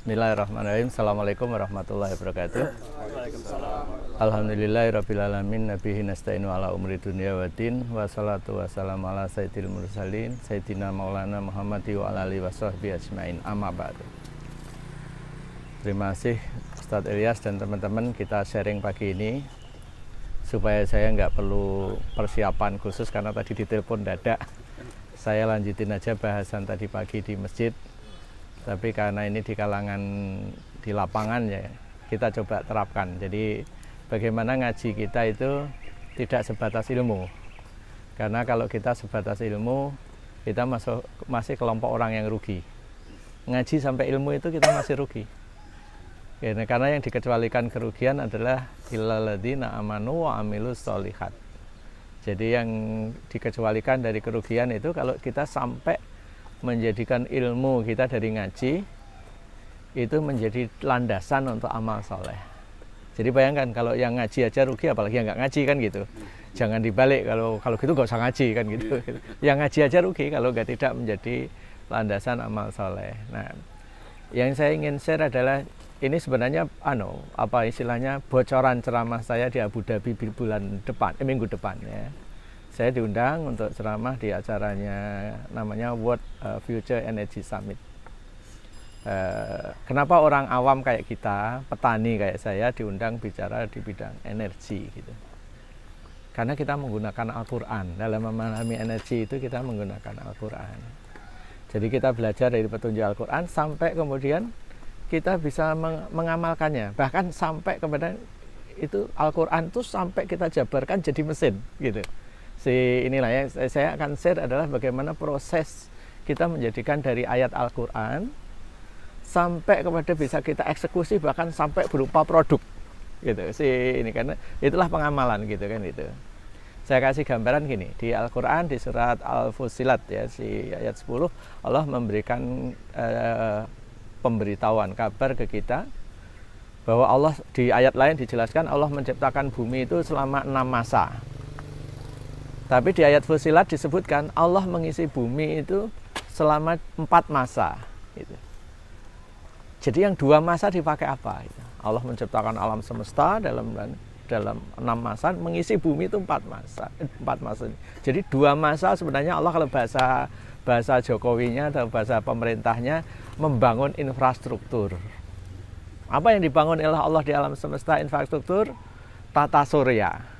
Bismillahirrahmanirrahim. Assalamualaikum warahmatullahi wabarakatuh. Alhamdulillahirrabbilalamin. Nabihi nasta'inu ala umri dunia wa din. Wassalatu wassalamu ala sayyidil mursalin Sayyidina maulana Muhammadi wa ala alihi wa sahbihi ajma'in. Amma ba'du. Terima kasih Ustadz Ilyas dan teman-teman, kita sharing pagi ini supaya saya nggak perlu persiapan khusus karena tadi ditelepon dadak. Saya lanjutin aja bahasan tadi pagi di masjid. Tapi karena ini di kalangan di lapangan ya, kita coba terapkan. Jadi bagaimana ngaji kita itu tidak sebatas ilmu. Karena kalau kita sebatas ilmu, kita masih kelompok orang yang rugi. Ngaji sampai ilmu itu kita masih rugi. Karena yang dikecualikan kerugian adalah illal ladzina amanu wa amilus sholihat. Jadi yang dikecualikan dari kerugian itu kalau kita sampai menjadikan ilmu kita dari ngaji itu menjadi landasan untuk amal soleh. Jadi bayangkan kalau yang ngaji aja rugi, apalagi yang nggak ngaji kan gitu. Jangan dibalik, kalau gitu nggak usah ngaji kan gitu. Yang ngaji aja rugi kalau nggak tidak menjadi landasan amal soleh. Nah, yang saya ingin share adalah ini sebenarnya apa istilahnya bocoran ceramah saya di Abu Dhabi bulan depan, minggu depan ya. Saya diundang untuk ceramah di acaranya namanya World Future Energy Summit. Kenapa orang awam kayak kita, petani kayak saya diundang bicara di bidang energi gitu? Karena kita menggunakan Al-Quran. Dalam memahami energi itu kita menggunakan Al-Quran. Jadi kita belajar dari petunjuk Al-Quran sampai kemudian kita bisa mengamalkannya. Bahkan sampai kepada itu Al-Quran itu sampai kita jabarkan jadi mesin gitu. Inilah ya saya akan share adalah bagaimana proses kita menjadikan dari ayat Al-Quran sampai kepada bisa kita eksekusi bahkan sampai berupa produk gitu. Ini karena itulah pengamalan gitu kan itu. Saya kasih gambaran gini, di Al-Quran di surat Al-Fussilat ya ayat 10 Allah memberikan pemberitahuan kabar ke kita bahwa Allah di ayat lain dijelaskan Allah menciptakan bumi itu selama 6 masa. Tapi di ayat Fussilat disebutkan Allah mengisi bumi itu selama 4 masa. Gitu. Jadi yang 2 masa dipakai apa? Gitu. Allah menciptakan alam semesta dalam 6 masa, mengisi bumi itu 4 masa. 4 masa. Jadi 2 masa sebenarnya Allah kalau bahasa Jokowinya atau bahasa pemerintahnya membangun infrastruktur. Apa yang dibangun oleh Allah di alam semesta infrastruktur? Tata surya.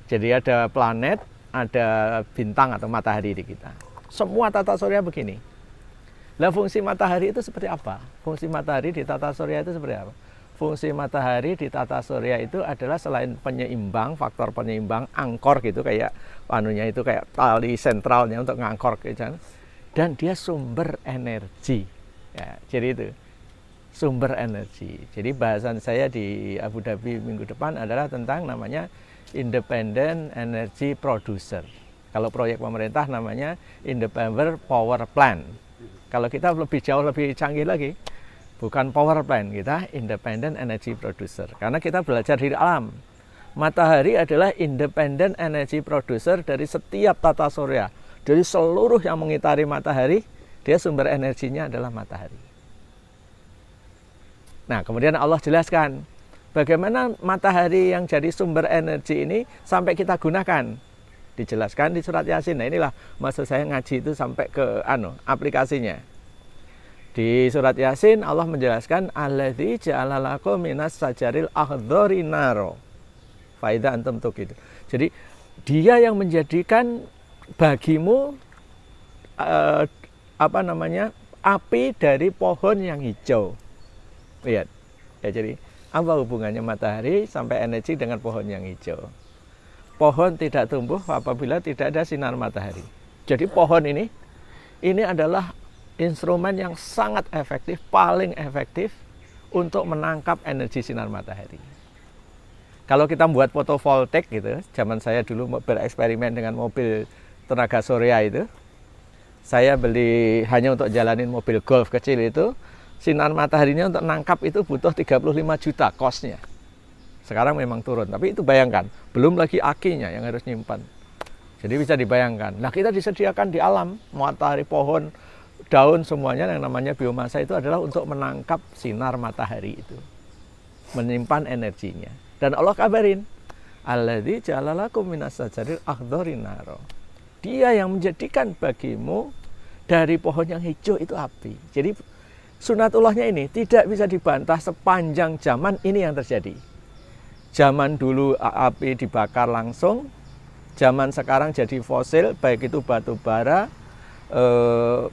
Jadi ada planet, ada bintang atau matahari di kita. Semua tata surya begini. Lah fungsi matahari itu seperti apa? Fungsi matahari di tata surya itu seperti apa? Fungsi matahari di tata surya itu adalah selain penyeimbang, faktor penyeimbang, angkor gitu kayak itu kayak tali sentralnya untuk ngangkor gitu. Dan dia sumber energi. Ya, jadi itu sumber energi. Jadi bahasan saya di Abu Dhabi minggu depan adalah tentang namanya Independent Energy Producer. Kalau proyek pemerintah namanya Independent Power Plant. Kalau kita jauh lebih canggih lagi, bukan power plant, kita Independent Energy Producer. Karena kita belajar di alam. Matahari adalah Independent Energy Producer dari setiap tata surya. Dari seluruh yang mengitari matahari, dia sumber energinya adalah matahari. Nah, kemudian Allah jelaskan bagaimana matahari yang jadi sumber energi ini sampai kita gunakan. Dijelaskan di surat Yasin. Nah, inilah maksud saya ngaji itu sampai ke aplikasinya. Di surat Yasin Allah menjelaskan alladzi ja'ala lakum minas sajaril akhdari naro. Faida antum tuqid. Jadi dia yang menjadikan bagimu api dari pohon yang hijau. Lihat. Ya, jadi apa hubungannya matahari sampai energi dengan pohon yang hijau? Pohon tidak tumbuh apabila tidak ada sinar matahari. Jadi pohon ini adalah instrumen yang sangat efektif, paling efektif untuk menangkap energi sinar matahari. Kalau kita buat fotovoltaik gitu, zaman saya dulu bereksperimen dengan mobil tenaga surya itu, saya beli hanya untuk jalanin mobil golf kecil itu, sinar mataharinya untuk nangkap itu butuh 35 juta kosnya. Sekarang memang turun, tapi itu bayangkan, belum lagi akinya yang harus nyimpan. Jadi bisa dibayangkan. Nah, kita disediakan di alam, matahari pohon daun semuanya yang namanya biomasa itu adalah untuk menangkap sinar matahari itu, menyimpan energinya. Dan Allah kabarin, alladzi ja'alalakum minas syajaril akhdari naro. Dia yang menjadikan bagimu dari pohon yang hijau itu api. Jadi sunatullahnya ini tidak bisa dibantah sepanjang zaman ini yang terjadi. Zaman dulu api dibakar langsung, zaman sekarang jadi fosil, baik itu batu bara,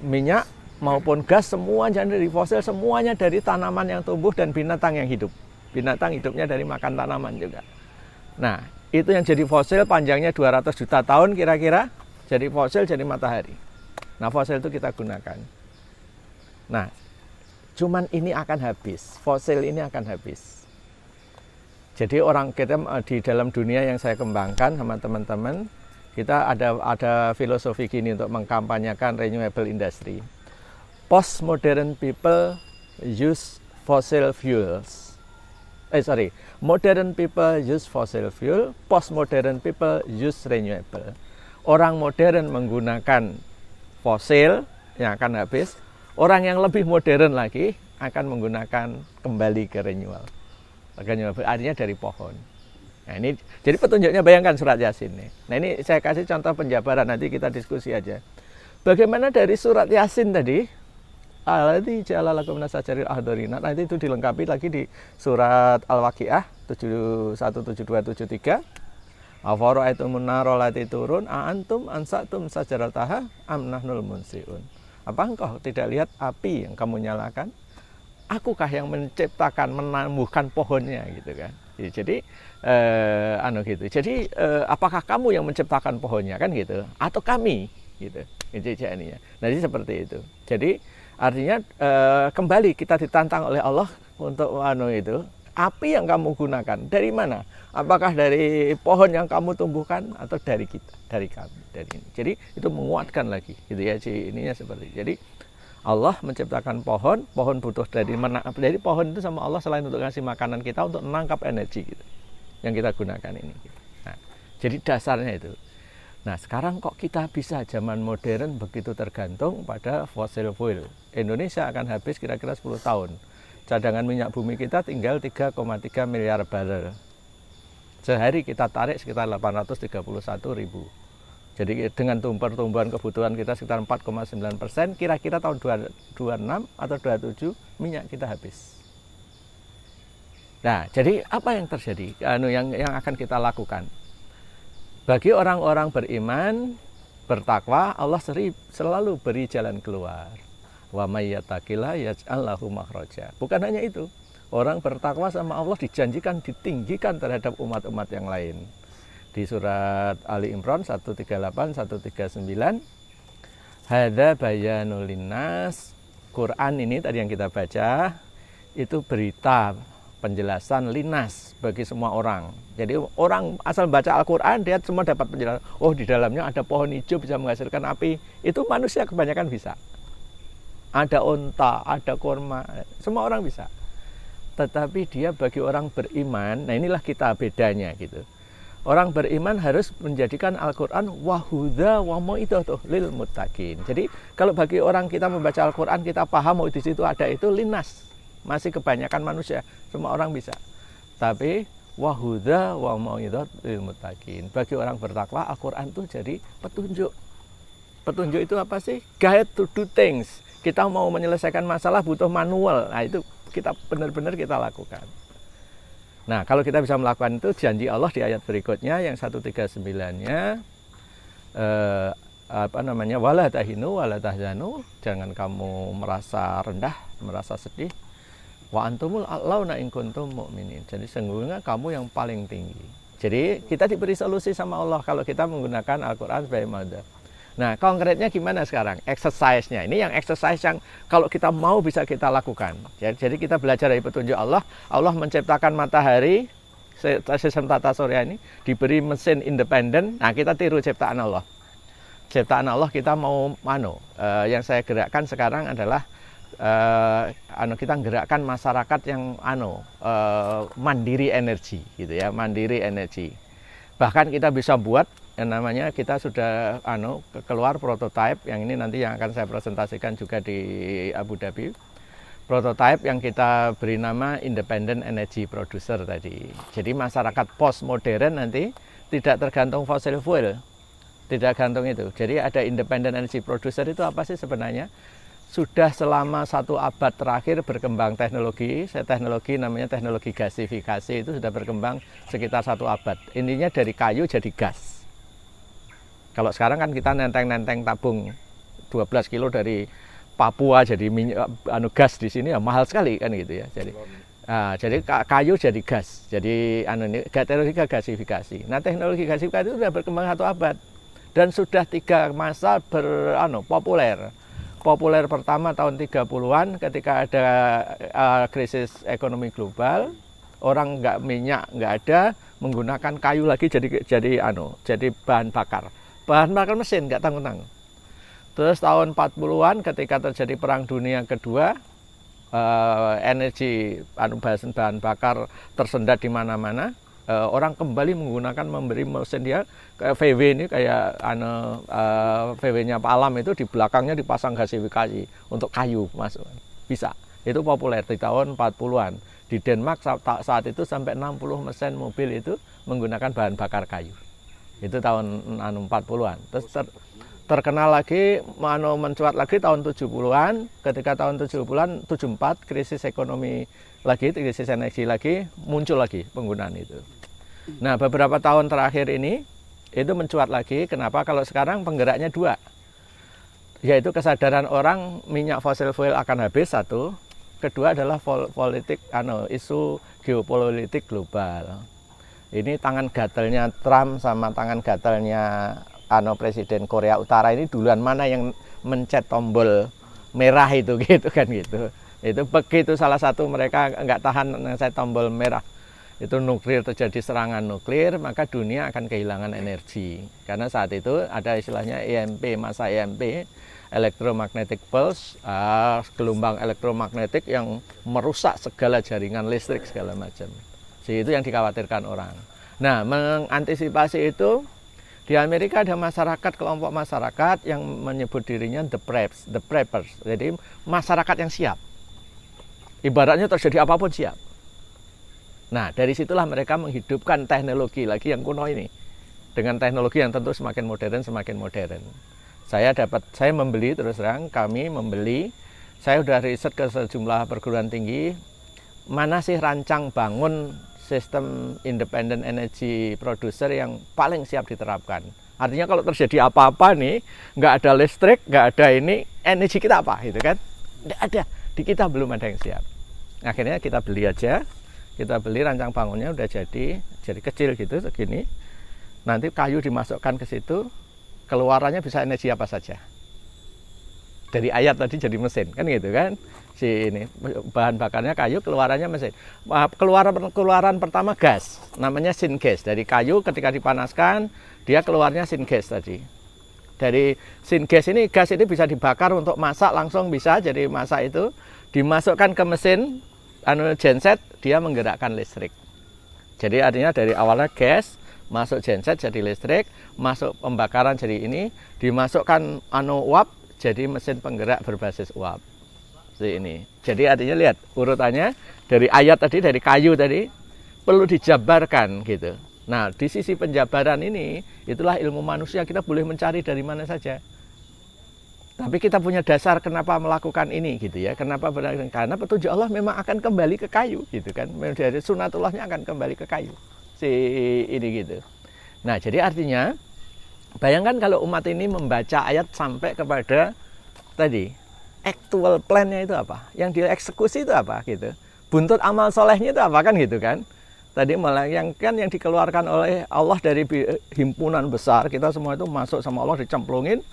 minyak maupun gas, semuanya dari fosil, semuanya dari tanaman yang tumbuh dan binatang yang hidup. Binatang hidupnya dari makan tanaman juga. Nah, itu yang jadi fosil panjangnya 200 juta tahun kira-kira, jadi fosil, jadi matahari. Nah, fosil itu kita gunakan. Nah, cuman ini akan habis, fosil ini akan habis. Jadi orang kita di dalam dunia yang saya kembangkan sama teman-teman, kita ada filosofi gini untuk mengkampanyekan renewable industry. Postmodern people use fossil fuels. Modern people use fossil fuel, postmodern people use renewable. Orang modern menggunakan fosil yang akan habis, orang yang lebih modern lagi akan menggunakan kembali ke renewable. Artinya dari pohon. Nah, ini jadi petunjuknya, bayangkan surat Yasin nih. Nah, ini saya kasih contoh penjabaran, nanti kita diskusi aja. Bagaimana dari surat Yasin tadi, alladzi ja'alalakum minas syajaril akhdari, nanti itu dilengkapi lagi di surat Al-Waqiah 71, 72, 73. Afara'aitumun nara allati turun a'antum ansa'tum sajarataha am nahnul munsiun. Apa engkau tidak lihat api yang kamu nyalakan? Akukah yang menciptakan, menumbuhkan pohonnya gitu kan? Jadi gitu. Jadi apakah kamu yang menciptakan pohonnya kan gitu? Atau kami gitu? Ini. Nah, jadi seperti itu. Jadi artinya kembali kita ditantang oleh Allah untuk itu. Api yang kamu gunakan dari mana? Apakah dari pohon yang kamu tumbuhkan atau dari kita, dari kami, dari ini. Jadi itu menguatkan lagi, gitu ya. Ininya seperti. Jadi Allah menciptakan pohon, pohon butuh dari pohon itu sama Allah selain untuk ngasih makanan kita, untuk menangkap energi gitu, yang kita gunakan ini. Gitu. Nah, jadi dasarnya itu. Nah, sekarang kok kita bisa zaman modern begitu tergantung pada fossil fuel? Indonesia akan habis kira-kira 10 tahun. Cadangan minyak bumi kita tinggal 3,3 miliar barrel. Sehari kita tarik sekitar 831 ribu. Jadi dengan pertumbuhan kebutuhan kita sekitar 4,9%, kira-kira tahun 2026 atau 2027 minyak kita habis. Nah, jadi apa yang terjadi? Yang akan kita lakukan? Bagi orang-orang beriman, bertakwa, Allah selalu beri jalan keluar. Wa may yattaqillah yaj'al lahu makhraja. Bukan hanya itu. Orang bertakwa sama Allah dijanjikan ditinggikan terhadap umat-umat yang lain. Di surat Ali Imran 138 139, hadza bayanul linnas. Quran ini tadi yang kita baca itu berita penjelasan linnas bagi semua orang. Jadi orang asal baca Al-Qur'an dia semua dapat penjelasan. Oh, di dalamnya ada pohon hijau bisa menghasilkan api. Itu manusia kebanyakan bisa. Ada onta, ada kurma, semua orang bisa. Tetapi dia bagi orang beriman, nah inilah kita bedanya gitu. Orang beriman harus menjadikan Al-Quran wahuda wa mau'idhatul lil muttaqin. Jadi kalau bagi orang kita membaca Al-Quran, kita paham mau di situ ada itu linnas. Masih kebanyakan manusia, semua orang bisa. Tapi wahuda wa mau'idhatul lil muttaqin. Bagi orang bertakwa, Al-Quran itu jadi petunjuk. Petunjuk itu apa sih? Guide to do things. Kita mau menyelesaikan masalah butuh manual. Nah, itu kita benar-benar kita lakukan. Nah, kalau kita bisa melakukan itu, janji Allah di ayat berikutnya yang 139-nya wala tahinu wala tahzanu, jangan kamu merasa rendah, merasa sedih. Wa antumul a'launa in kuntum mu'minin. Jadi sesungguhnya kamu yang paling tinggi. Jadi kita diberi solusi sama Allah kalau kita menggunakan Al-Qur'an sebagai modal. Nah, konkretnya gimana sekarang? Exercise-nya. Ini yang exercise yang kalau kita mau bisa kita lakukan. Jadi kita belajar dari petunjuk Allah. Allah menciptakan matahari, sistem tata surya ini, diberi mesin independen. Nah, kita tiru ciptaan Allah. Ciptaan Allah kita mau yang saya gerakkan sekarang adalah kita gerakkan masyarakat yang mandiri energi gitu ya, mandiri energi. Bahkan kita bisa buat yang namanya kita sudah keluar prototipe yang ini nanti yang akan saya presentasikan juga di Abu Dhabi. Prototipe yang kita beri nama Independent Energy Producer tadi. Jadi masyarakat postmodern nanti tidak tergantung fossil fuel, tidak gantung itu. Jadi ada Independent Energy Producer itu apa sih sebenarnya? Sudah selama 1 abad terakhir berkembang teknologi namanya teknologi gasifikasi itu sudah berkembang sekitar 1 abad. Intinya dari kayu jadi gas. Kalau sekarang kan kita nenteng-nenteng tabung 12 kilo dari Papua jadi minyak gas di sini ya mahal sekali kan gitu ya. Jadi kayu jadi gas. Jadi teknologi gasifikasi. Nah, teknologi gasifikasi itu sudah berkembang 1 abad dan sudah 3 masa populer. Populer pertama tahun 30-an ketika ada krisis ekonomi global, orang minyak nggak ada, menggunakan kayu lagi jadi bahan bakar. Bahan bakar mesin nggak tanggung-tanggung. Terus tahun 40-an ketika terjadi Perang Dunia Kedua, energi bahan bakar tersendat di mana-mana, orang kembali memberi mesin dia kayak VW ini kayak VW-nya Pak Alam itu di belakangnya dipasang gasifikasi untuk kayu masuk. Bisa. Itu populer di tahun 40-an. Di Denmark saat itu sampai 60 mesin mobil itu menggunakan bahan bakar kayu. Itu tahun 40-an. Terus terkenal lagi, mencuat lagi tahun 70-an, ketika tahun 70-an, 74, krisis ekonomi lagi, krisis energi lagi, muncul lagi penggunaan itu. Nah, beberapa tahun terakhir ini, itu mencuat lagi, kenapa? Kalau sekarang penggeraknya 2, yaitu kesadaran orang minyak fosil fuel akan habis, 1, kedua adalah isu geopolitik global. Ini tangan gatelnya Trump sama tangan gatelnya Presiden Korea Utara ini duluan mana yang mencet tombol merah itu gitu kan gitu. Itu begitu salah satu mereka nggak tahan mencet tombol merah. Itu nuklir terjadi serangan nuklir, maka dunia akan kehilangan energi. Karena saat itu ada istilahnya EMP, masa EMP, electromagnetic pulse, gelombang elektromagnetik yang merusak segala jaringan listrik segala macam. Jadi itu yang dikhawatirkan orang. Nah, mengantisipasi itu di Amerika ada masyarakat, kelompok masyarakat yang menyebut dirinya the preppers. Jadi masyarakat yang siap. Ibaratnya terjadi apapun siap. Nah, dari situlah mereka menghidupkan teknologi lagi yang kuno ini. Dengan teknologi yang tentu semakin modern. Saya membeli, terus terang kami membeli. Saya sudah riset ke sejumlah perguruan tinggi. Mana sih rancang bangun sistem independent energy producer yang paling siap diterapkan. Artinya kalau terjadi apa-apa nih, nggak ada listrik, nggak ada ini, energi kita apa gitu kan? Nggak ada, di kita belum ada yang siap. Akhirnya kita beli aja, kita beli rancang bangunnya udah jadi kecil gitu segini. Nanti kayu dimasukkan ke situ, keluarannya bisa energi apa saja. Dari ayat tadi jadi mesin kan gitu kan. Bahan bakarnya kayu, keluarannya mesin. Keluaran pertama gas, namanya syngas. Dari kayu ketika dipanaskan, dia keluarnya syngas tadi. Dari syngas ini, gas ini bisa dibakar untuk masak langsung bisa. Jadi masak itu dimasukkan ke mesin genset, dia menggerakkan listrik. Jadi artinya dari awalnya gas, masuk genset jadi listrik, masuk pembakaran jadi ini, dimasukkan uap jadi mesin penggerak berbasis uap. Seperti ini. Jadi artinya lihat urutannya dari ayat tadi, dari kayu tadi perlu dijabarkan gitu. Nah, di sisi penjabaran ini itulah ilmu manusia, kita boleh mencari dari mana saja. Tapi kita punya dasar kenapa melakukan ini gitu ya. Kenapa? Karena petunjuk Allah memang akan kembali ke kayu gitu kan. Dari sunatullahnya akan kembali ke kayu. Ini gitu. Nah, jadi artinya bayangkan kalau umat ini membaca ayat sampai kepada tadi actual plan-nya itu apa? Yang dieksekusi itu apa gitu? Buntut amal solehnya itu apa kan gitu kan? Tadi malah yang dikeluarkan oleh Allah dari himpunan besar, kita semua itu masuk sama Allah dicemplungin,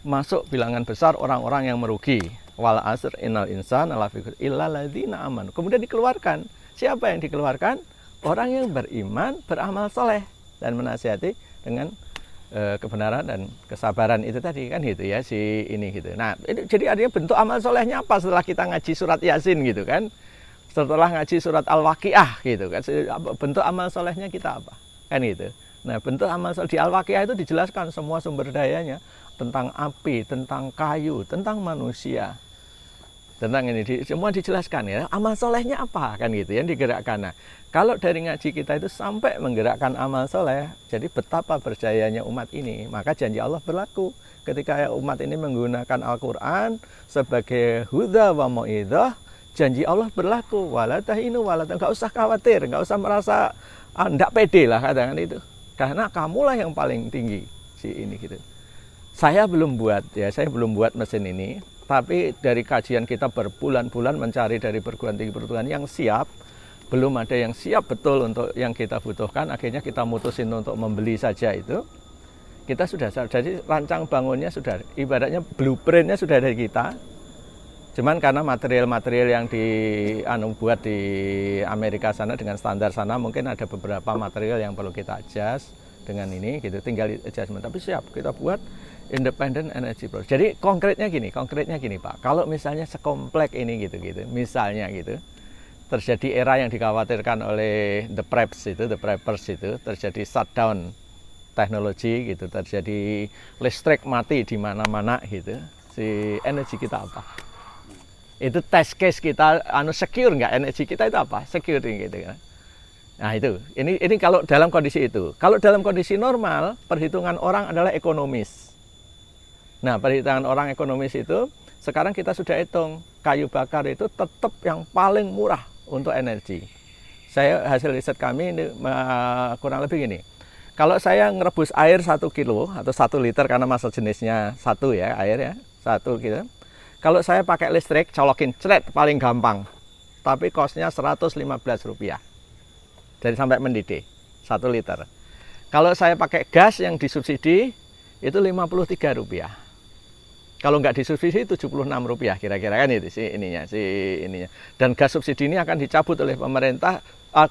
masuk bilangan besar orang-orang yang merugi. Wal asr innal insana lafi khusr illa ladzina amanu. Kemudian dikeluarkan. Siapa yang dikeluarkan? Orang yang beriman, beramal soleh dan menasihati dengan kebenaran dan kesabaran itu tadi kan gitu ya ini gitu. Nah, ini jadi artinya bentuk amal solehnya apa setelah kita ngaji surat Yasin gitu kan? Setelah ngaji surat Al-Waqiah gitu kan. Bentuk amal solehnya kita apa? Kan gitu. Nah, bentuk amal soleh di Al-Waqiah itu dijelaskan semua sumber dayanya, tentang api, tentang kayu, tentang manusia, tentang ini semua dijelaskan ya. Amal solehnya apa kan gitu yang digerakkan. Nah, kalau dari ngaji kita itu sampai menggerakkan amal soleh, jadi betapa percayanya umat ini, maka janji Allah berlaku. Ketika umat ini menggunakan Al-Quran sebagai huda wa mau'idhah, janji Allah berlaku. Wala tahinu wala tahinu, nggak usah khawatir, nggak usah merasa nggak pede lah katakan itu. Karena kamulah yang paling tinggi si ini gitu. Saya belum buat mesin ini, tapi dari kajian kita berbulan-bulan mencari dari perguruan tinggi yang siap, belum ada yang siap betul untuk yang kita butuhkan. Akhirnya kita mutusin untuk membeli saja itu. Kita sudah, jadi rancang bangunnya sudah, ibaratnya blueprintnya sudah dari kita. Cuman karena material-material yang buat di Amerika sana dengan standar sana, mungkin ada beberapa material yang perlu kita adjust dengan ini gitu, tinggal adjustment. Tapi siap kita buat independent energy project. Jadi konkretnya gini Pak, kalau misalnya sekomplek ini gitu, misalnya gitu, terjadi era yang dikhawatirkan oleh the preppers itu, terjadi shutdown teknologi gitu, terjadi listrik mati di mana-mana gitu, si energi kita apa? Itu test case kita secure nggak, energi kita itu apa, secure gitu kan. Nah itu ini kalau dalam kondisi itu. Kalau dalam kondisi normal, perhitungan orang adalah ekonomis. Nah, perhitungan orang ekonomis itu sekarang kita sudah hitung, kayu bakar itu tetap yang paling murah untuk energi. Hasil riset kami ini kurang lebih gini, kalau saya ngerebus air 1 kilo atau 1 liter, karena masa jenisnya 1 ya, air ya 1 gitu. Kalau saya pakai listrik, colokin cret paling gampang, tapi costnya Rp115 dari sampai mendidih 1 liter. Kalau saya pakai gas yang disubsidi itu Rp53. Kalau nggak disubsidi Rp76 kira-kira kan itu ininya. Dan gas subsidi ini akan dicabut oleh pemerintah,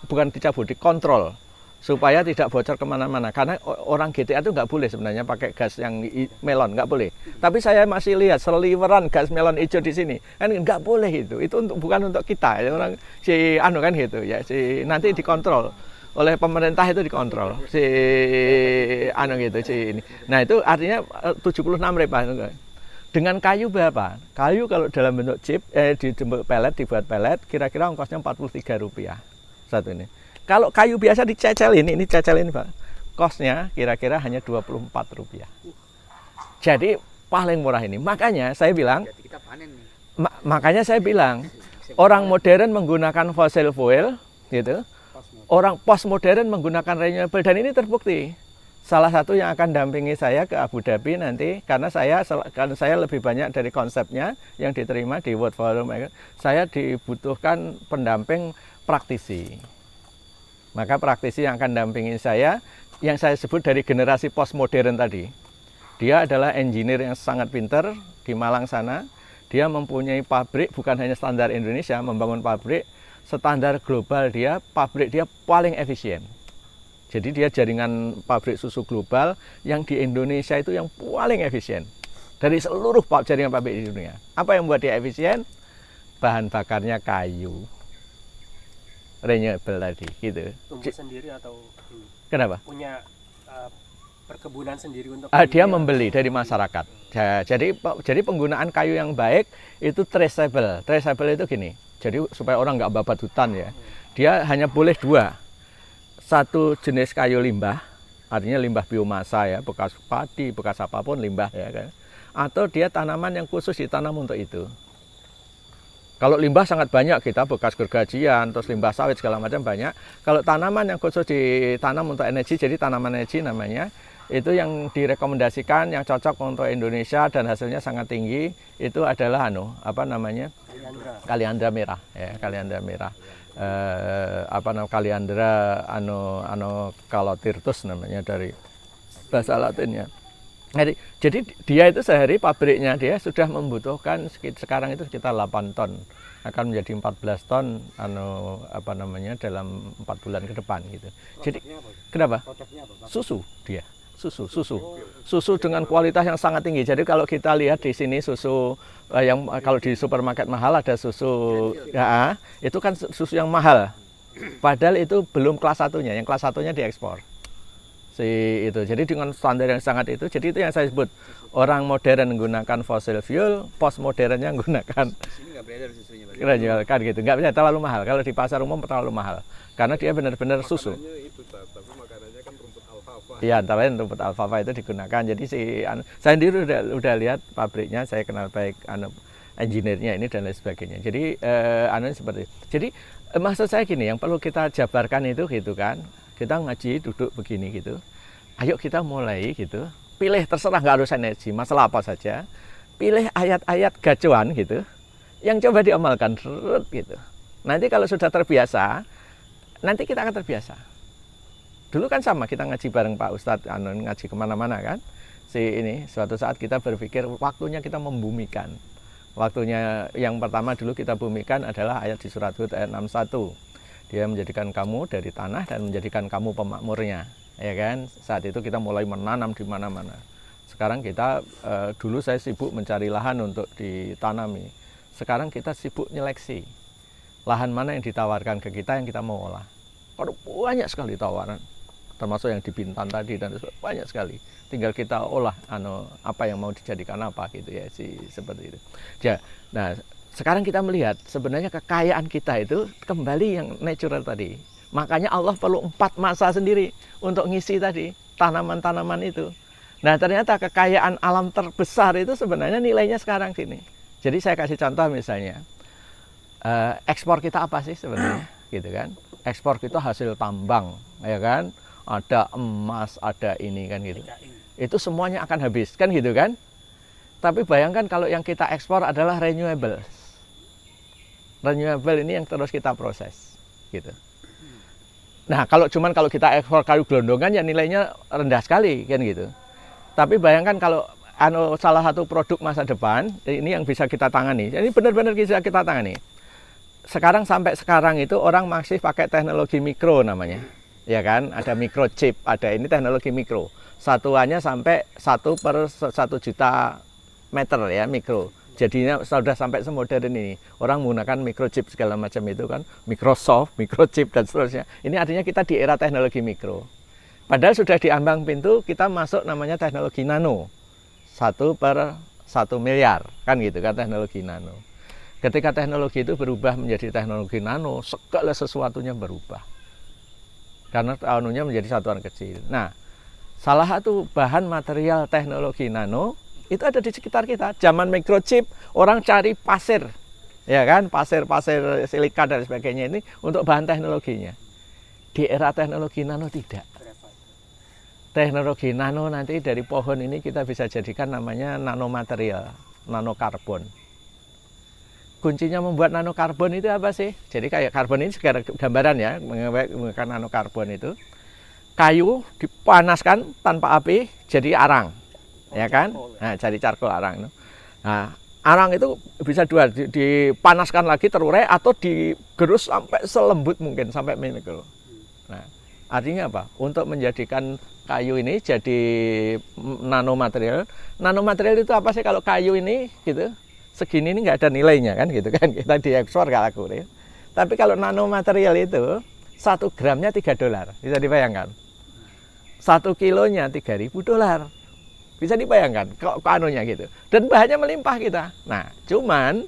bukan dicabut, dikontrol supaya tidak bocor kemana-mana. Karena orang GTA itu nggak boleh sebenarnya pakai gas yang melon, nggak boleh. Tapi saya masih lihat seliweran gas melon hijau di sini, kan nggak boleh itu. Itu bukan untuk kita, orang kan gitu ya. Nanti dikontrol oleh pemerintah, itu dikontrol ini. Nah itu artinya 76 Pak. Dengan kayu berapa? Kayu kalau dalam bentuk chip, dibuat pelet, kira-kira ongkosnya Rp43 satu ini. Kalau kayu biasa dicecelin, ini cecelin Pak, kosnya kira-kira hanya Rp24. Jadi paling murah ini. Makanya saya bilang, orang modern menggunakan fossil fuel, gitu. Orang postmodern menggunakan renewable, dan ini terbukti. Salah satu yang akan dampingi saya ke Abu Dhabi nanti, karena saya lebih banyak dari konsepnya yang diterima di World Forum, saya dibutuhkan pendamping praktisi. Maka praktisi yang akan dampingi saya, yang saya sebut dari generasi postmodern tadi. Dia adalah engineer yang sangat pintar di Malang sana. Dia mempunyai pabrik, bukan hanya standar Indonesia, membangun pabrik standar global. Pabrik dia paling efisien. Jadi dia jaringan pabrik susu global yang di Indonesia itu yang paling efisien dari seluruh jaringan pabrik di dunia. Apa yang membuat dia efisien? Bahan bakarnya kayu. Renewable tadi gitu. Tumbuh sendiri atau kenapa? Punya perkebunan sendiri untuk dia membeli dari masyarakat. Jadi penggunaan kayu yang baik itu traceable. Traceable itu gini. Jadi supaya orang nggak babat hutan ya. Dia hanya boleh 2. Satu jenis kayu limbah, artinya limbah biomasa ya, bekas padi, bekas apapun limbah ya kan. Atau dia tanaman yang khusus ditanam untuk itu. Kalau limbah sangat banyak, kita bekas gergajian, terus limbah sawit segala macam banyak. Kalau tanaman yang khusus ditanam untuk energi, jadi tanaman energi namanya, itu yang direkomendasikan, yang cocok untuk Indonesia dan hasilnya sangat tinggi, itu adalah kaliandra merah, ya, kaliandra merah. Kaliandra calotirtus namanya dari bahasa Latinnya. Jadi dia itu sehari pabriknya dia sudah membutuhkan sekarang itu sekitar 8 ton, akan menjadi 14 ton dalam 4 bulan ke depan gitu. Jadi kenapa? Susu dia. Susu dengan kualitas yang sangat tinggi. Jadi kalau kita lihat di sini susu yang kalau di supermarket mahal ada susu ya, itu kan susu yang mahal. Padahal itu belum kelas 1-nya, yang kelas 1-nya diekspor. si itu. Jadi dengan standar yang sangat itu, jadi itu yang saya sebut orang modern menggunakan fossil fuel, postmodernnya menggunakan Sini nggak beredar susunya, Pak. renewal kan gitu. Nggak bisa terlalu mahal. Kalau di pasar umum terlalu mahal karena dia benar-benar susu. Makanannya itu, Pak, tapi makanannya kan rumput alfalfa. Iya, antara lain rumput alfalfa itu digunakan. Jadi saya sendiri udah lihat pabriknya, saya kenal baik engineer-nya ini dan lain sebagainya. Jadi seperti itu. Jadi maksud saya gini, yang perlu kita jabarkan itu gitu kan. Kita ngaji duduk begini gitu. Ayo kita mulai gitu. Pilih terserah, nggak harus energi, masalah apa saja. Pilih ayat-ayat gacuan gitu. Yang coba diamalkan gitu. Nanti kalau sudah terbiasa, nanti kita akan terbiasa. Dulu kan sama, kita ngaji bareng Pak Ustadz, ngaji kemana-mana kan. Suatu saat kita berpikir waktunya kita membumikan. Waktunya yang pertama dulu kita bumikan adalah ayat di surat Hud ayat 61. Dia menjadikan kamu dari tanah dan menjadikan kamu pemakmurnya. Ya kan? Saat itu kita mulai menanam di mana-mana. Sekarang kita, dulu saya sibuk mencari lahan untuk ditanami. Sekarang kita sibuk nyeleksi. Lahan mana yang ditawarkan ke kita yang kita mau olah. Ada banyak sekali tawaran. Termasuk yang di Bintan tadi dan banyak sekali. Tinggal kita olah apa yang mau dijadikan apa gitu ya, seperti itu. Ya, nah, sekarang kita melihat sebenarnya kekayaan kita itu kembali yang natural tadi. Makanya Allah perlu 4 masa sendiri untuk ngisi tadi tanaman-tanaman itu. Nah, ternyata kekayaan alam terbesar itu sebenarnya nilainya sekarang sini. Jadi saya kasih contoh misalnya, ekspor kita apa sih sebenarnya, gitu kan? Ekspor kita hasil tambang, ya kan? Ada emas, ada ini kan gitu. Itu semuanya akan habis, kan gitu kan? Tapi bayangkan kalau yang kita ekspor adalah renewable. Renewable ini yang terus kita proses, gitu. Nah, kalau kita ekspor kayu gelondongan ya nilainya rendah sekali, kan gitu. Tapi bayangkan kalau salah satu produk masa depan, ini yang bisa kita tangani. Ini benar-benar bisa kita tangani. Sampai sekarang itu orang masih pakai teknologi mikro namanya. Ya kan, ada microchip, ada ini teknologi mikro. Satuannya sampai 1/1 juta meter ya, mikro. Jadinya sudah sampai semodern ini. Orang menggunakan microchip segala macam itu kan, Microsoft, microchip dan seterusnya. Ini artinya kita di era teknologi mikro. Padahal sudah di ambang pintu kita masuk namanya teknologi nano. 1/1 miliar kan gitu kan teknologi nano. Ketika teknologi itu berubah menjadi teknologi nano, segala sesuatunya berubah. Karena anunya menjadi satuan kecil. Nah, salah satu bahan material teknologi nano itu ada di sekitar kita. Zaman microchip, orang cari pasir, ya kan, pasir silika dan sebagainya ini untuk bahan teknologinya. Di era teknologi nano tidak. Teknologi nano nanti dari pohon ini kita bisa jadikan namanya nanomaterial, nanokarbon. Kuncinya membuat nanokarbon itu apa sih? Jadi kayak karbon ini sekarang gambaran ya, menggunakan nanokarbon itu. Kayu dipanaskan tanpa api jadi arang. Ya kan? Nah, jadi charcoal arang. Nah, arang itu bisa dua, dipanaskan lagi terurai atau digerus sampai selembut mungkin, sampai mikro. Nah, artinya apa? Untuk menjadikan kayu ini jadi nanomaterial. Nanomaterial itu apa sih? Kalau kayu ini gitu, segini ini nggak ada nilainya kan gitu kan, kita diekspor nggak laku ya. Tapi kalau nanomaterial itu 1 gramnya $3, bisa dibayangkan. 1 kilonya $3.000. Bisa dibayangkan kok anunya gitu. Dan bahannya melimpah kita. Nah, cuman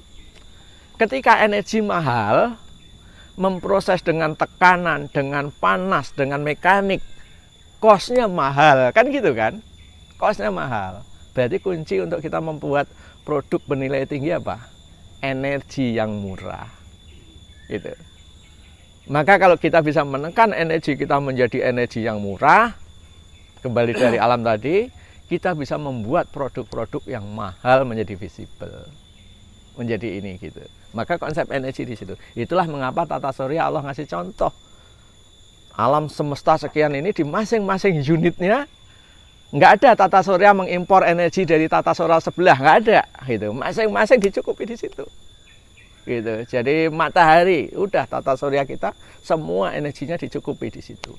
ketika energi mahal, memproses dengan tekanan, dengan panas, dengan mekanik, cost-nya mahal, kan gitu kan? Cost-nya mahal. Berarti kunci untuk kita membuat produk bernilai tinggi apa? Energi yang murah. Gitu. Maka kalau kita bisa menekan energi kita menjadi energi yang murah, kembali dari alam tadi, kita bisa membuat produk-produk yang mahal menjadi visible, menjadi ini gitu. Maka konsep energi di situ. Itulah mengapa tata surya Allah ngasih contoh. Alam semesta sekian ini di masing-masing unitnya nggak ada tata surya mengimpor energi dari tata surya sebelah, nggak ada. Gitu. Masing-masing dicukupi di situ. Gitu. Jadi matahari, udah tata surya kita semua energinya dicukupi di situ.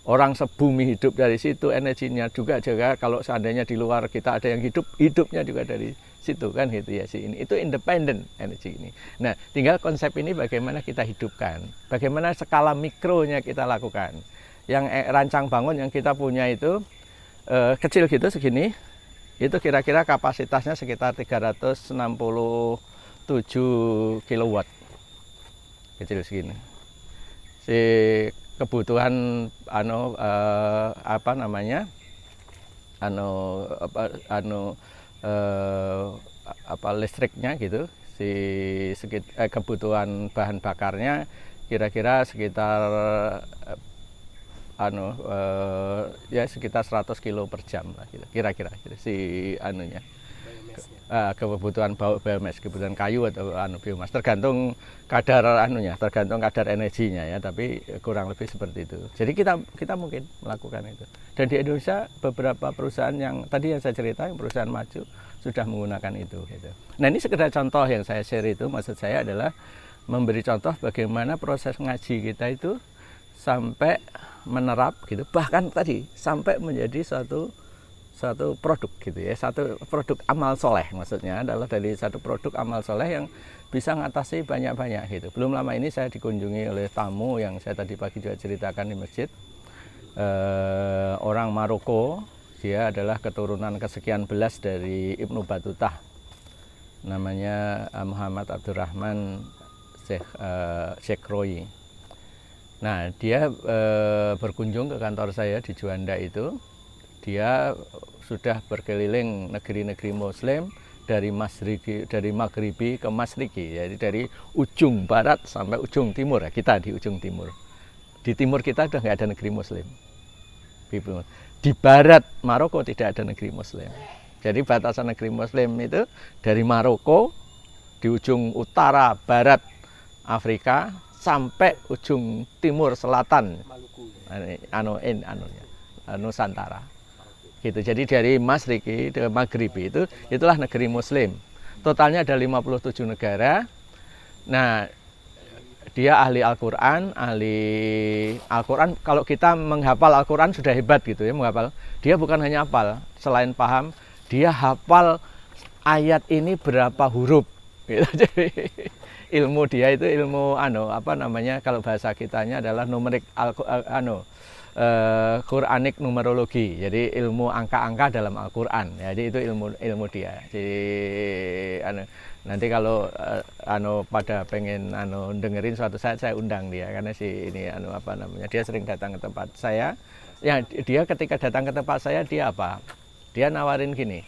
Orang sebumi hidup dari situ, energinya juga kalau seandainya di luar kita ada yang hidup, hidupnya juga dari situ kan gitu ya sih ini. Itu independen energi ini. Nah, tinggal konsep ini bagaimana kita hidupkan, bagaimana skala mikronya kita lakukan. yang rancang bangun yang kita punya itu kecil gitu segini, itu kira-kira kapasitasnya sekitar 367 kilowatt, kecil segini. Si kebutuhan listriknya gitu, kebutuhan bahan bakarnya kira-kira sekitar sekitar 100 kilo per jam lah gitu. Kira-kira gitu, si anunya. Kebutuhan biomass, kebutuhan kayu atau biomass, tergantung kadar tergantung kadar energinya ya, tapi kurang lebih seperti itu. Jadi kita mungkin melakukan itu. Dan di Indonesia beberapa perusahaan yang tadi yang saya cerita, yang perusahaan maju sudah menggunakan itu gitu. Nah, ini sekedar contoh yang saya share itu, maksud saya adalah memberi contoh bagaimana proses ngaji kita itu sampai menerap gitu, bahkan tadi sampai menjadi satu produk gitu ya, satu produk amal soleh, maksudnya adalah dari satu produk amal soleh yang bisa mengatasi banyak-banyak gitu. Belum lama ini saya dikunjungi oleh tamu yang saya tadi pagi juga ceritakan di masjid, orang Maroko, dia adalah keturunan kesekian belas dari Ibnu Batutah, namanya Muhammad Abdurrahman Sekroyi. Nah, dia berkunjung ke kantor saya di Juanda itu. Dia sudah berkeliling negeri-negeri Muslim dari Maghribi ke Masriki, jadi dari ujung barat sampai ujung timur. Kita di ujung timur. Di timur kita sudah nggak ada negeri Muslim. Di barat Maroko tidak ada negeri Muslim. Jadi batasan negeri Muslim itu dari Maroko di ujung utara barat Afrika sampai ujung timur selatan Nusantara. Gitu. Jadi dari Masriki ke Maghribi itulah negeri Muslim. Totalnya ada 57 negara. Nah, dia ahli Al-Quran, kalau kita menghafal Al-Quran sudah hebat gitu ya, menghafal. Dia bukan hanya hafal, selain paham, dia hafal ayat ini berapa huruf. Gitu. Jadi ilmu dia itu ilmu kalau bahasa kitanya adalah numerik Quranic numerologi, jadi ilmu angka-angka dalam Al-Quran. Jadi itu ilmu dia. Jadi nanti kalau pada pengen dengerin suatu saat saya undang dia, karena dia sering datang ke tempat saya. Ya, dia ketika datang ke tempat saya dia apa? Dia nawarin gini.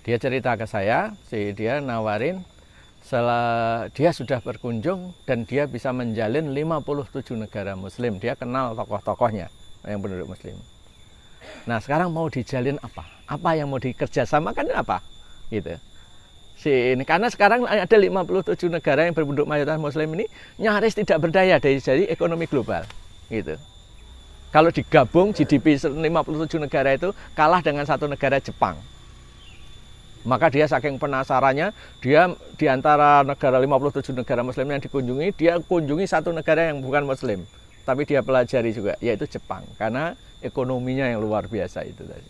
Dia cerita ke saya, dia nawarin setelah dia sudah berkunjung dan dia bisa menjalin 57 negara Muslim. Dia kenal tokoh-tokohnya yang penduduk Muslim. Nah, sekarang mau dijalin apa? Apa yang mau dikerjasamakan apa? Gitu. Karena sekarang ada 57 negara yang berpenduduk mayoritas Muslim ini nyaris tidak berdaya dari ekonomi global. Gitu. Kalau digabung GDP 57 negara itu kalah dengan satu negara Jepang. Maka dia saking penasarannya, dia di antara 57 negara Muslim yang dikunjungi, dia kunjungi satu negara yang bukan Muslim, tapi dia pelajari juga, yaitu Jepang, karena ekonominya yang luar biasa itu tadi.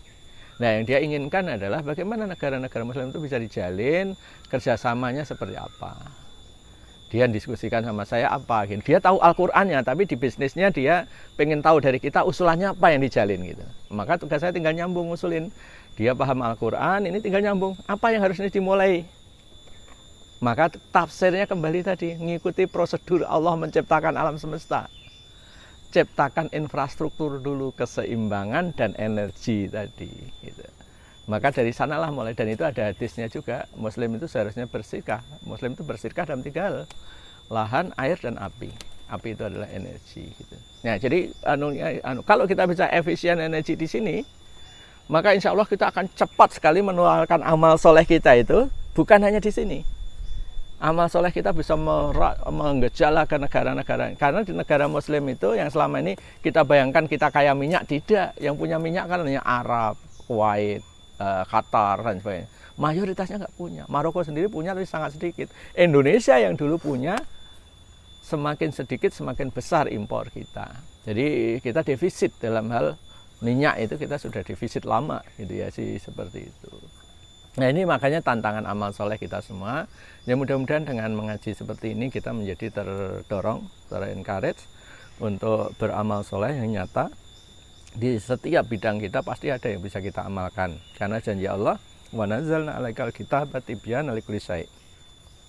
Nah, yang dia inginkan adalah bagaimana negara-negara Muslim itu bisa dijalin, kerjasamanya seperti apa. Dia diskusikan sama saya apa, dia tahu Al-Qur'annya, tapi di bisnisnya dia pengen tahu dari kita usulannya apa yang dijalin gitu. Maka tugas saya tinggal nyambung usulin. Dia paham Al-Quran, ini tinggal nyambung. Apa yang harusnya dimulai? Maka tafsirnya kembali tadi, mengikuti prosedur Allah menciptakan alam semesta. Ciptakan infrastruktur dulu, keseimbangan dan energi tadi. Gitu. Maka dari sanalah mulai, dan itu ada hadisnya juga. Muslim itu seharusnya bersirkah. Muslim itu bersirkah dalam 3 hal. Lahan, air, dan api. Api itu adalah energi. Gitu. Nah, jadi kalau kita bisa efisien energi di sini, maka insya Allah kita akan cepat sekali menularkan amal soleh kita itu, bukan hanya di sini. Amal soleh kita bisa menggejala ke negara-negara. Karena di negara Muslim itu yang selama ini kita bayangkan kita kaya minyak, tidak. Yang punya minyak kan hanya Arab, Kuwait, Qatar, dan sebagainya. Mayoritasnya nggak punya. Maroko sendiri punya tapi sangat sedikit. Indonesia yang dulu punya, semakin sedikit semakin besar impor kita. Jadi kita defisit dalam hal minyak itu, kita sudah defisit lama gitu ya sih, seperti itu. Nah, ini makanya tantangan amal soleh kita semua. Ya, mudah-mudahan dengan mengaji seperti ini kita menjadi terdorong, ter-encourage untuk beramal soleh yang nyata. Di setiap bidang kita pasti ada yang bisa kita amalkan. Karena janji Allah, wa nazzalna 'alaikal kitaba tibyanan likulli syai'.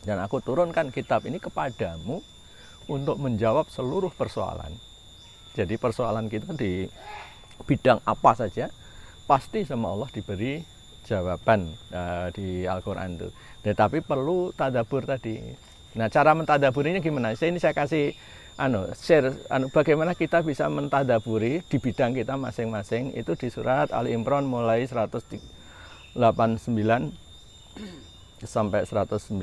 Dan aku turunkan kitab ini kepadamu untuk menjawab seluruh persoalan. Jadi persoalan kita di bidang apa saja pasti sama Allah diberi jawaban di Al-Quran itu. Tetapi perlu tadabbur tadi. Nah, cara mentadaburinya gimana? Ini saya kasih share bagaimana kita bisa mentadaburi di bidang kita masing-masing. Itu di surat Ali Imran mulai 189 sampai 190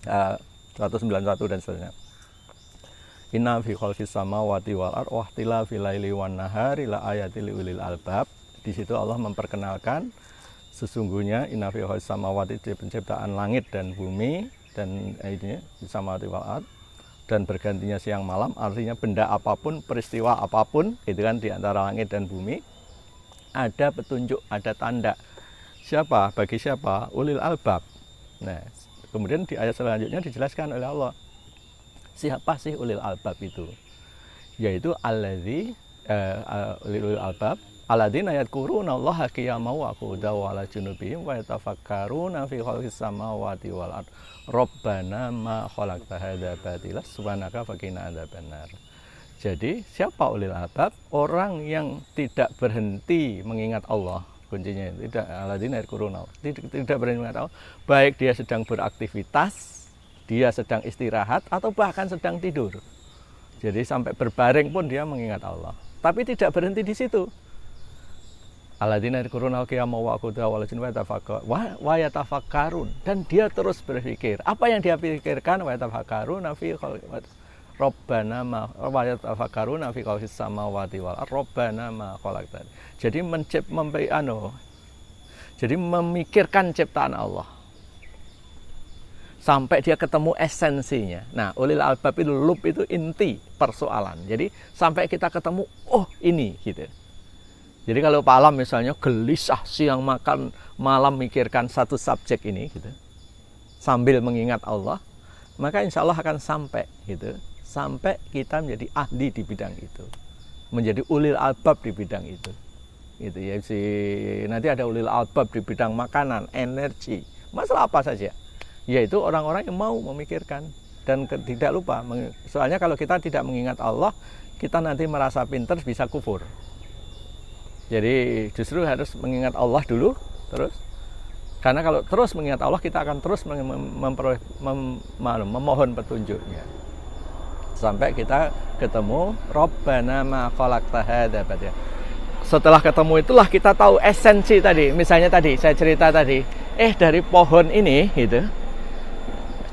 191 dan seterusnya. Inna fi khalqis samawati wal ardh wa ikhtilafil laili wan nahari la ayatil liulil albab. Di situ Allah memperkenalkan sesungguhnya inna fi khalqis samawati, penciptaan langit dan bumi, dan ini samawati wal ardh, dan bergantinya siang malam, artinya benda apapun, peristiwa apapun itu kan di antara langit dan bumi ada petunjuk, ada tanda. Siapa? Bagi siapa? Ulil albab. Nah, kemudian di ayat selanjutnya dijelaskan oleh Allah, siapa sih ulil albab itu? Yaitu alladzi ulil albab alladzina yadhkuruna Allaha qiyaman wa qu'udan wa 'ala junubihim wa yatafakkaruna fi khalqis samawati wal ardh rabbana ma khalaqta hadza batila subhanaka faqina adzabannar. Jadi siapa ulil albab? Orang yang tidak berhenti mengingat Allah. Kuncinya tidak alladzina yadhkuruna, tidak berhenti mengingat Allah, baik dia sedang beraktivitas, dia sedang istirahat, atau bahkan sedang tidur. Jadi sampai berbaring pun dia mengingat Allah. Tapi tidak berhenti di situ. Alladzina yadhkuruna qiyaman wa qu'udan wa 'ala junubihim wa yatafakkarun, dan dia terus berpikir. Apa yang dia pikirkan? Wa yatafakkaruna fi Rabbana ma wa yatafakkaruna fi khalqis samawati wal ardh Rabbana ma khalaqta. Jadi jadi memikirkan ciptaan Allah sampai dia ketemu esensinya. Nah, ulil albab itu lub itu inti persoalan. Jadi sampai kita ketemu, oh ini gitu. Jadi kalau Pak Alam misalnya gelisah siang makan malam mikirkan satu subjek ini gitu, sambil mengingat Allah, maka insya Allah akan sampai gitu, sampai kita menjadi ahli di bidang itu, menjadi ulil albab di bidang itu. Gitu ya, nanti ada ulil albab di bidang makanan, energi, masalah apa saja. Yaitu orang-orang yang mau memikirkan dan tidak lupa. Soalnya kalau kita tidak mengingat Allah, kita nanti merasa pintar bisa kufur. Jadi justru harus mengingat Allah dulu terus. Karena kalau terus mengingat Allah, kita akan terus memohon petunjuknya. Sampai kita ketemu Rabbana ma khalaqta hadza batila. Setelah ketemu itulah kita tahu esensi tadi. Misalnya tadi saya cerita tadi, dari pohon ini gitu.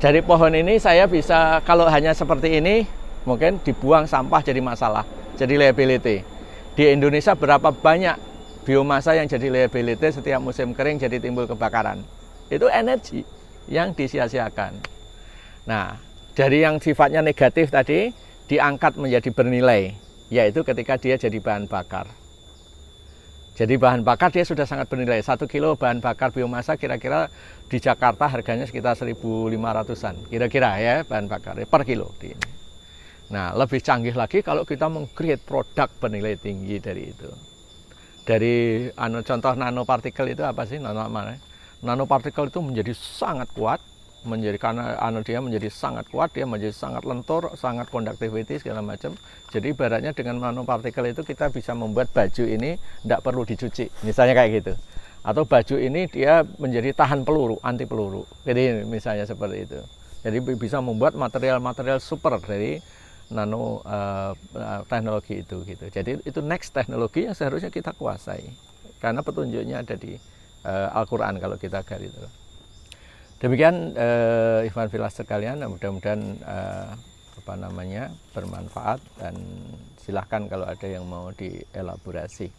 Dari pohon ini saya bisa, kalau hanya seperti ini mungkin dibuang sampah jadi masalah, jadi liability. Di Indonesia berapa banyak biomasa yang jadi liability setiap musim kering, jadi timbul kebakaran. Itu energi yang disia-siakan. Nah, dari yang sifatnya negatif tadi diangkat menjadi bernilai, yaitu ketika dia jadi bahan bakar. Jadi bahan bakar dia sudah sangat bernilai. 1 kilo bahan bakar biomasa kira-kira di Jakarta harganya sekitar 1.500-an. Kira-kira ya bahan bakar per kilo. Nah, lebih canggih lagi kalau kita meng-create produk bernilai tinggi dari itu. Dari contoh nanopartikel itu apa sih? Nanopartikel itu menjadi sangat kuat, karena dia menjadi sangat kuat, dia menjadi sangat lentur, sangat conductivity segala macam. Jadi ibaratnya dengan nanopartikel itu kita bisa membuat baju ini tidak perlu dicuci, misalnya kayak gitu. Atau baju ini dia menjadi tahan peluru, anti peluru. Jadi misalnya seperti itu. Jadi bisa membuat material-material super dari nano teknologi itu gitu. Jadi itu next teknologi yang seharusnya kita kuasai. Karena petunjuknya ada di Al-Qur'an kalau kita gali itu. Demikian ikhwan fillah sekalian, mudah-mudahan bermanfaat, dan silahkan kalau ada yang mau dielaborasi.